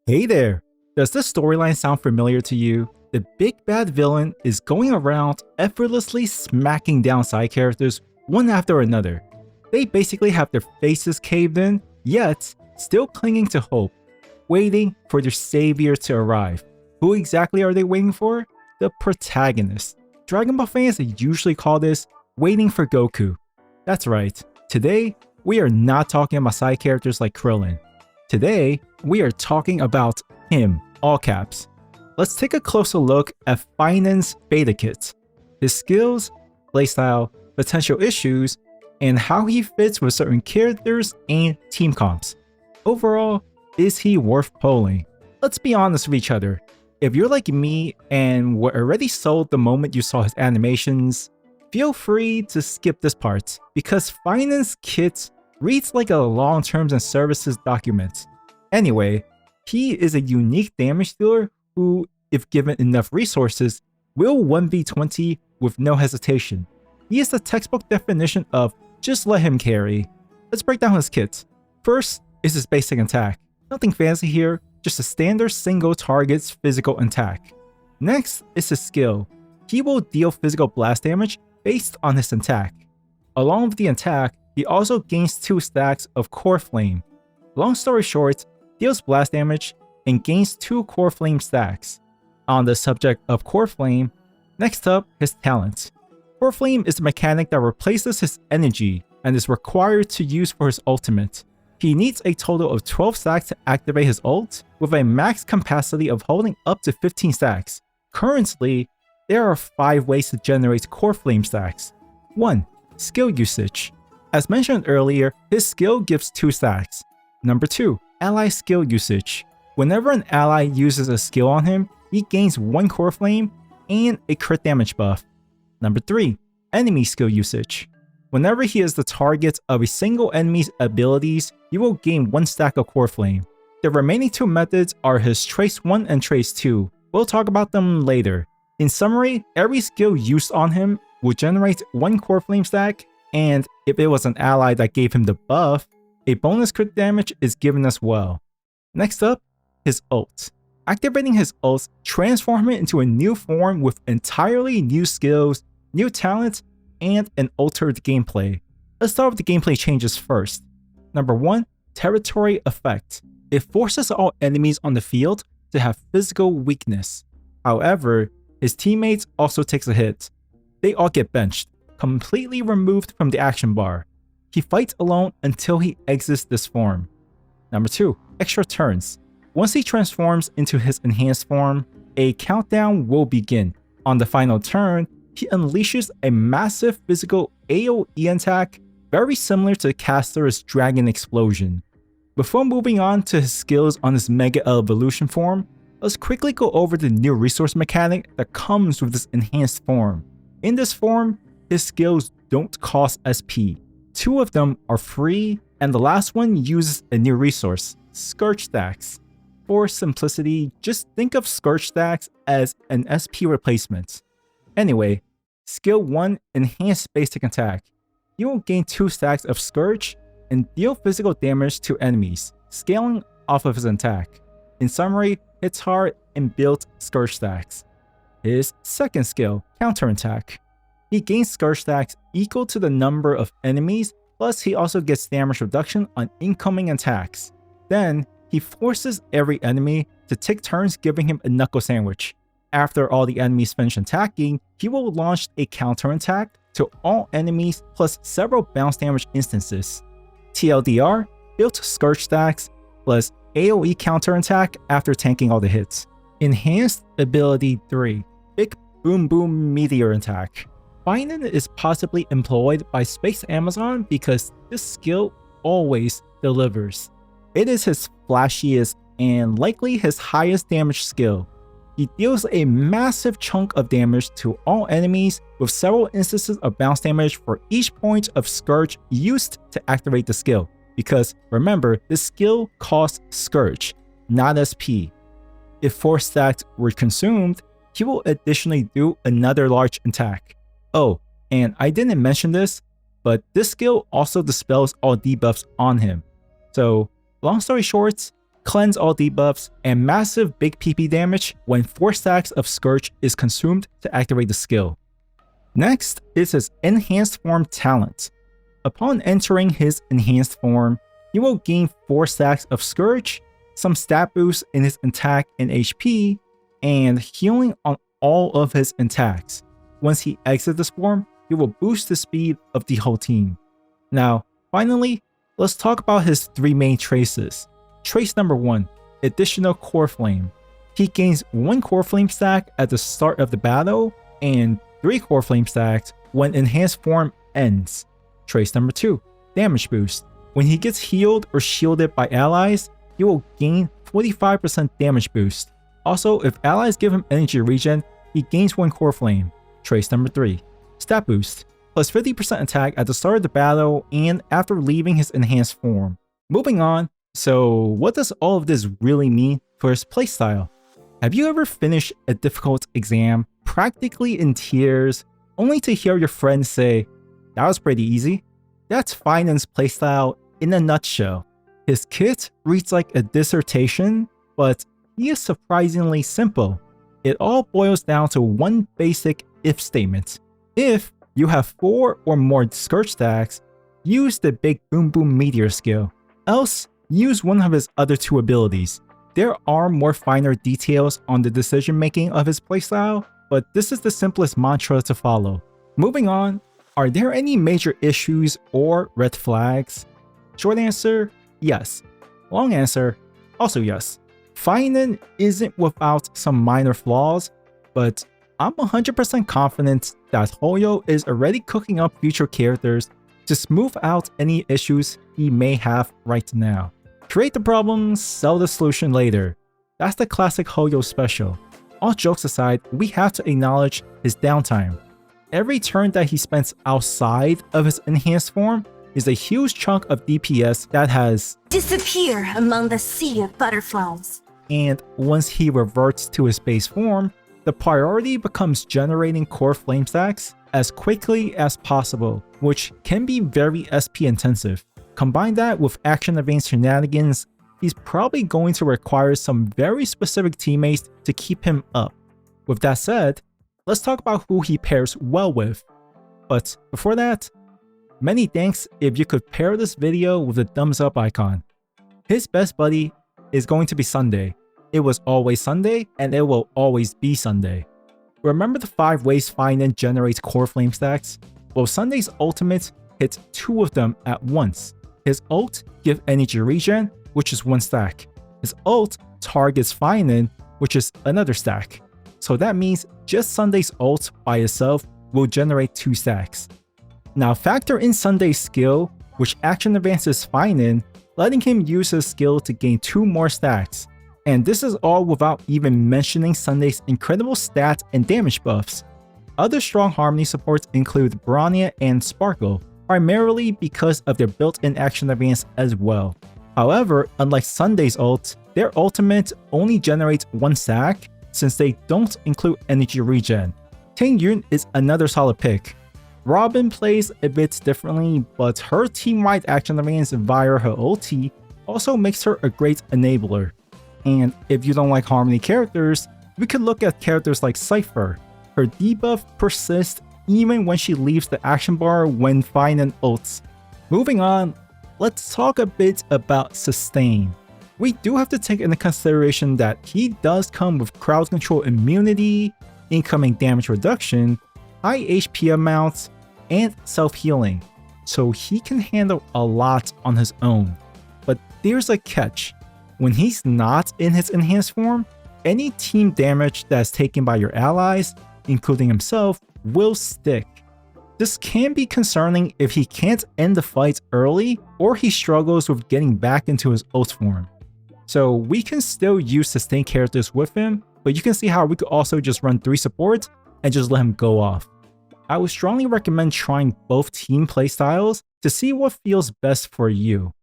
Hey there! Does this storyline sound familiar to you? The big bad villain is going around effortlessly smacking down side characters one after another. They basically have their faces caved in, yet still clinging to hope, waiting for their savior to arrive. Who exactly are they waiting for? The protagonist. Dragon Ball fans usually call this waiting for Goku. That's right, today we are not talking about side characters like Krillin. Today, we are talking about him, all caps. Let's take a closer look at Phainon's beta kit, his skills, playstyle, potential issues, and how he fits with certain characters and team comps. Overall, is he worth pulling? Let's be honest with each other. If you're like me and were already sold the moment you saw his animations, feel free to skip this part because Phainon's kit reads like a long terms and services document. Anyway, he is a unique damage dealer who, if given enough resources, will 1v20 with no hesitation. He is the textbook definition of just let him carry. Let's break down his kit. First is his basic attack. Nothing fancy here, just a standard single target's physical attack. Next is his skill. He will deal physical blast damage based on his attack. Along with the attack, he also gains 2 stacks of Core Flame. Long story short, deals blast damage and gains 2 Core Flame stacks. On the subject of Core Flame, next up, his talent. Core Flame is a mechanic that replaces his energy and is required to use for his ultimate. He needs a total of 12 stacks to activate his ult, with a max capacity of holding up to 15 stacks. Currently, there are 5 ways to generate Core Flame stacks. 1. Skill usage. As mentioned earlier, his skill gives 2 stacks. Number 2. Ally skill usage. Whenever an ally uses a skill on him, he gains 1 Core Flame and a crit damage buff. Number 3. Enemy skill usage. Whenever he is the target of a single enemy's abilities, he will gain 1 stack of Core Flame. The remaining 2 methods are his Trace 1 and Trace 2. We'll talk about them later. In summary, every skill used on him will generate 1 Core Flame stack, and if it was an ally that gave him the buff, a bonus crit damage is given as well. Next up, his ult. Activating his ult transforms him into a new form with entirely new skills, new talents, and an altered gameplay. Let's start with the gameplay changes first. Number 1, territory effect. It forces all enemies on the field to have physical weakness. However, his teammates also takes a hit. They all get benched, completely removed from the action bar. He fights alone until he exits this form. Number 2, extra turns. Once he transforms into his enhanced form, a countdown will begin. On the final turn, he unleashes a massive physical AoE attack very similar to the caster's Dragon Explosion. Before moving on to his skills on his Mega Evolution form, let's quickly go over the new resource mechanic that comes with this enhanced form. In this form, his skills don't cost SP. 2 of them are free, and the last one uses a new resource, Scourge Stacks. For simplicity, just think of Scourge Stacks as an SP replacement. Anyway, Skill 1, Enhanced Basic Attack. You will gain 2 stacks of Scourge and deal physical damage to enemies, scaling off of his attack. In summary, hits hard and builds Scourge Stacks. His second skill, Counter Attack. He gains Scourge Stacks equal to the number of enemies, plus he also gets damage reduction on incoming attacks. Then, he forces every enemy to take turns giving him a knuckle sandwich. After all the enemies finish attacking, he will launch a counter attack to all enemies plus several bounce damage instances. TLDR, built Scourge Stacks plus AoE counter attack after tanking all the hits. Enhanced Ability 3, Big Boom Boom Meteor Attack. Phainon is possibly employed by Space Amazon because this skill always delivers. It is his flashiest and likely his highest damage skill. He deals a massive chunk of damage to all enemies with several instances of bounce damage for each point of Scourge used to activate the skill. Because remember, this skill costs Scourge, not SP. If 4 stacks were consumed, he will additionally do another large attack. Oh, and I didn't mention this, but this skill also dispels all debuffs on him. So, long story short, cleanse all debuffs, and massive big PP damage when 4 stacks of Scourge is consumed to activate the skill. Next is his Enhanced Form talent. Upon entering his Enhanced Form, he will gain 4 stacks of Scourge, some stat boosts in his attack and HP, and healing on all of his attacks. Once he exits this form, he will boost the speed of the whole team. Now, finally, let's talk about his 3 main traces. Trace number 1, additional Core Flame. He gains 1 Core Flame stack at the start of the battle and 3 Core Flame stacks when Enhanced Form ends. Trace number 2, damage boost. When he gets healed or shielded by allies, he will gain 45% damage boost. Also, if allies give him energy regen, he gains 1 Core Flame. Trace number 3, stat boost. Plus 50% attack at the start of the battle and after leaving his enhanced form. Moving on, so what does all of this really mean for his playstyle? Have you ever finished a difficult exam practically in tears, only to hear your friends say, "That was pretty easy"? That's Phainon's playstyle in a nutshell. His kit reads like a dissertation, but he is surprisingly simple. It all boils down to one basic if statement. If you have 4 or more Scourge stacks, use the big Boom Boom Meteor skill. Else, use one of his other 2 abilities. There are more finer details on the decision making of his playstyle, but this is the simplest mantra to follow. Moving on, are there any major issues or red flags? Short answer, yes. Long answer, also yes. Phainon isn't without some minor flaws, but I'm 100% confident that Hoyo is already cooking up future characters to smooth out any issues he may have right now. Create the problem, sell the solution later. That's the classic Hoyo special. All jokes aside, we have to acknowledge his downtime. Every turn that he spends outside of his enhanced form is a huge chunk of DPS that has disappear among the sea of butterflies. And once he reverts to his base form, the priority becomes generating core flame stacks as quickly as possible, which can be very SP intensive. Combine that with action advance shenanigans, he's probably going to require some very specific teammates to keep him up. With that said, let's talk about who he pairs well with. But before that, many thanks if you could pair this video with a thumbs up icon. His best buddy is going to be Sunday. It was always Sunday, and it will always be Sunday. Remember the 5 ways Phainon generates core flame stacks? Well, Sunday's ultimate hits 2 of them at once. His ult gives energy regen, which is 1 stack. His ult targets Phainon, which is another stack. So that means just Sunday's ult by itself will generate 2 stacks. Now factor in Sunday's skill, which action advances Phainon, letting him use his skill to gain 2 more stacks. And this is all without even mentioning Sunday's incredible stat and damage buffs. Other strong Harmony supports include Bronya and Sparkle, primarily because of their built-in action advance as well. However, unlike Sunday's ult, their ultimate only generates 1 stack since they don't include energy regen. Tingyun is another solid pick. Robin plays a bit differently, but her team-wide action advance via her ulti also makes her a great enabler. And if you don't like Harmony characters, we could look at characters like Cypher. Her debuff persists even when she leaves the action bar when Phainon ults. Moving on, let's talk a bit about Sustain. We do have to take into consideration that he does come with crowd control immunity, incoming damage reduction, high HP amounts, and self-healing, so he can handle a lot on his own. But there's a catch. When he's not in his enhanced form, any team damage that's taken by your allies, including himself, will stick. This can be concerning if he can't end the fight early or he struggles with getting back into his ult form. So we can still use sustain characters with him, but you can see how we could also just run 3 supports and just let him go off. I would strongly recommend trying both team playstyles to see what feels best for you.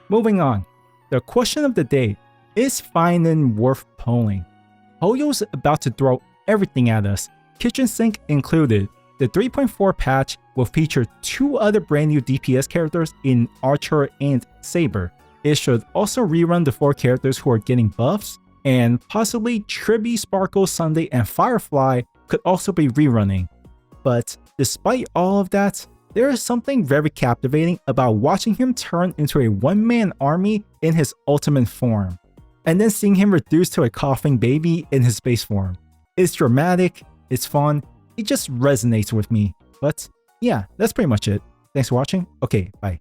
Moving on, the question of the day, is Phainon worth pulling? Hoyo's about to throw everything at us, kitchen sink included. The 3.4 patch will feature 2 other brand new DPS characters in Archer and Saber. it should also rerun the 4 characters who are getting buffs, and possibly Tribby, Sparkle, Sunday, and Firefly could also be rerunning. But despite all of that, there is something very captivating about watching him turn into a one-man army in his ultimate form, and then seeing him reduced to a coughing baby in his base form. It's dramatic, it's fun, it just resonates with me. But yeah, that's pretty much it. Thanks for watching. Okay, bye.